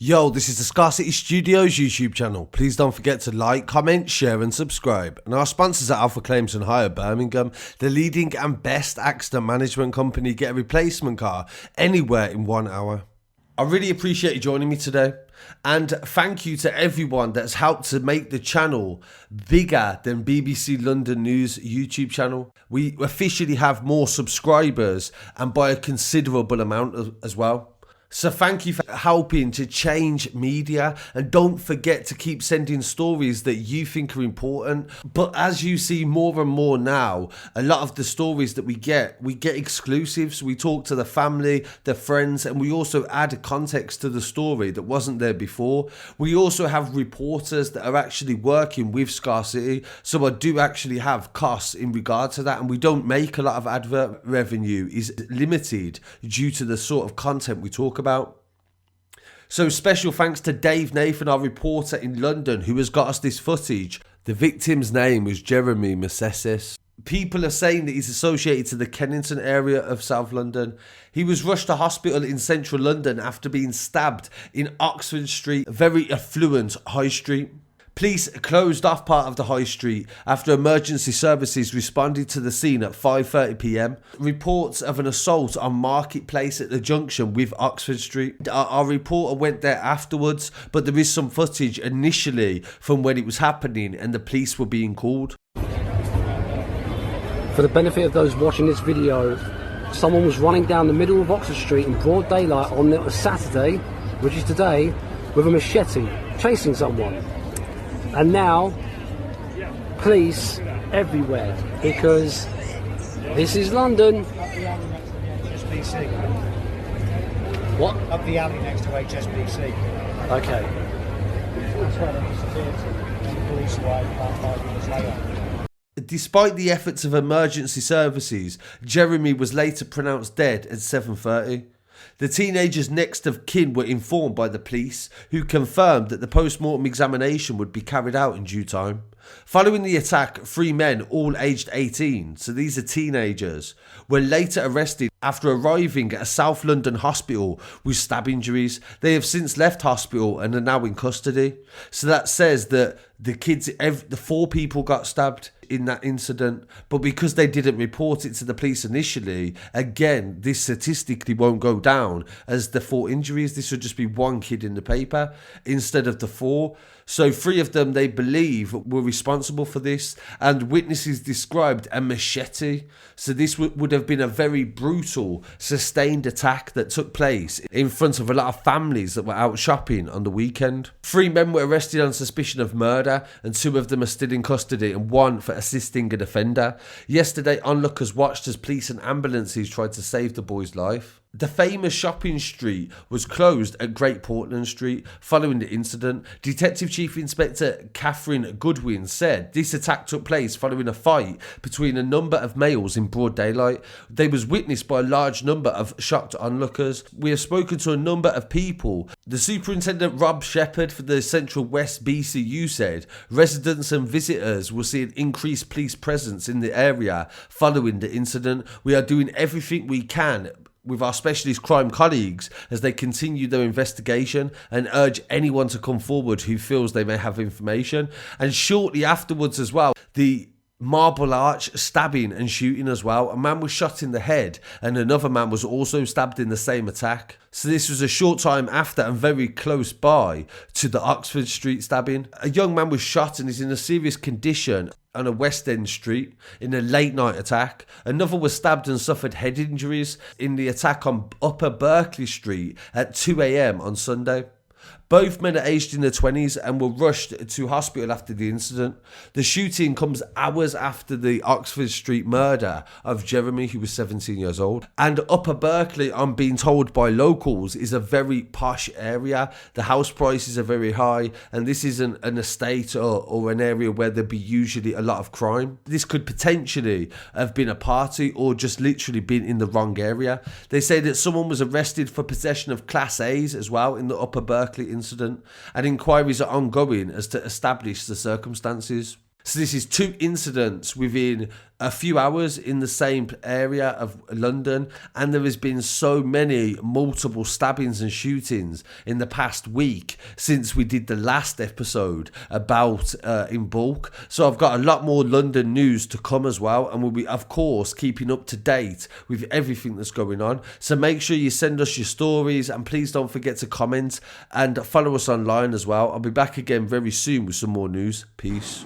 Yo, this is the Scarcity Studios YouTube channel. Please don't forget to like, comment, share and subscribe. And our sponsors at Alpha Claims and Hire Birmingham, the leading and best accident management company. Get a replacement car anywhere in 1 hour. I really appreciate you joining me today. And thank you to everyone that's helped to make the channel bigger than BBC London News YouTube channel. We officially have more subscribers and by a considerable amount as well. So thank you for helping to change media, and don't forget to keep sending stories that you think are important. But as you see more and more now, a lot of the stories that we get exclusives. We talk to the family, the friends, and we also add context to the story that wasn't there before. We also have reporters that are actually working with Scarcity, so I do actually have costs in regard to that, and we don't make a lot of advert revenue. Is limited due to the sort of content we talk about. So special thanks to Dave Nathan, our reporter in London, who has got us this footage. The victim's name was Jeremy Menesses. People are saying that he's associated to the Kennington area of South London. He was rushed to hospital in central London after being stabbed in Oxford Street, a very affluent high street. Police closed off part of the high street after emergency services responded to the scene at 5:30 p.m. Reports of an assault on Marketplace at the junction with Oxford Street. Our reporter went there afterwards, but there is some footage initially from when it was happening and the police were being called. For the benefit of those watching this video, someone was running down the middle of Oxford Street in broad daylight on a Saturday, which is today, with a machete, chasing someone. And now, police everywhere, because this is London. HSBC. What? Up the alley next to HSBC. Okay. That's where they disappeared to. Police arrived about 5 minutes later. Despite the efforts of emergency services, Jeremy was later pronounced dead at 7:30. The teenager's next of kin were informed by the police, who confirmed that the post-mortem examination would be carried out in due time. Following the attack, 3 men, all aged 18, so these are teenagers, were later arrested after arriving at a South London hospital with stab injuries. They have since left hospital and are now in custody. So that says that the 4 people got stabbed in that incident, but because they didn't report it to the police initially, again, this statistically won't go down as the 4 injuries. This would just be 1 kid in the paper instead of the 4. So 3 of them, they believe, were responsible for this, and witnesses described a machete. So this would have been a very brutal, sustained attack that took place in front of a lot of families that were out shopping on the weekend. 3 men were arrested on suspicion of murder, and 2 of them are still in custody, and 1 for assisting an offender. Yesterday, onlookers watched as police and ambulances tried to save the boy's life. The famous shopping street was closed at Great Portland Street following the incident. Detective Chief Inspector Catherine Goodwin said this attack took place following a fight between a number of males in broad daylight. They was witnessed by a large number of shocked onlookers. We have spoken to a number of people. The Superintendent Rob Shepherd for the Central West BCU said residents and visitors will see an increased police presence in the area following the incident. We are doing everything we can with our specialist crime colleagues as they continue their investigation and urge anyone to come forward who feels they may have information. And shortly afterwards as well, the Marble Arch stabbing and shooting as well. A man was shot in the head and another man was also stabbed in the same attack. So this was a short time after and very close by to the Oxford Street stabbing. A young man was shot and is in a serious condition on a West End street in a late night attack. Another was stabbed and suffered head injuries in the attack on Upper Berkeley Street at 2 a.m. on Sunday. Both men are aged in their 20s and were rushed to hospital after the incident. The shooting comes hours after the Oxford Street murder of Jeremy, who was 17 years old. And Upper Berkeley, I'm being told by locals, is a very posh area. The house prices are very high, and this isn't an estate or an area where there'd be usually a lot of crime. This could potentially have been a party or just literally been in the wrong area. They say that someone was arrested for possession of Class A's as well in the Upper Berkeley incident, and inquiries are ongoing as to establish the circumstances. So this is 2 incidents within a few hours in the same area of London, and there has been so many multiple stabbings and shootings in the past week since we did the last episode about in bulk. So I've got a lot more London news to come as well, and we'll be, of course, keeping up to date with everything that's going on. So make sure you send us your stories, and please don't forget to comment and follow us online as well. I'll be back again very soon with some more news. Peace.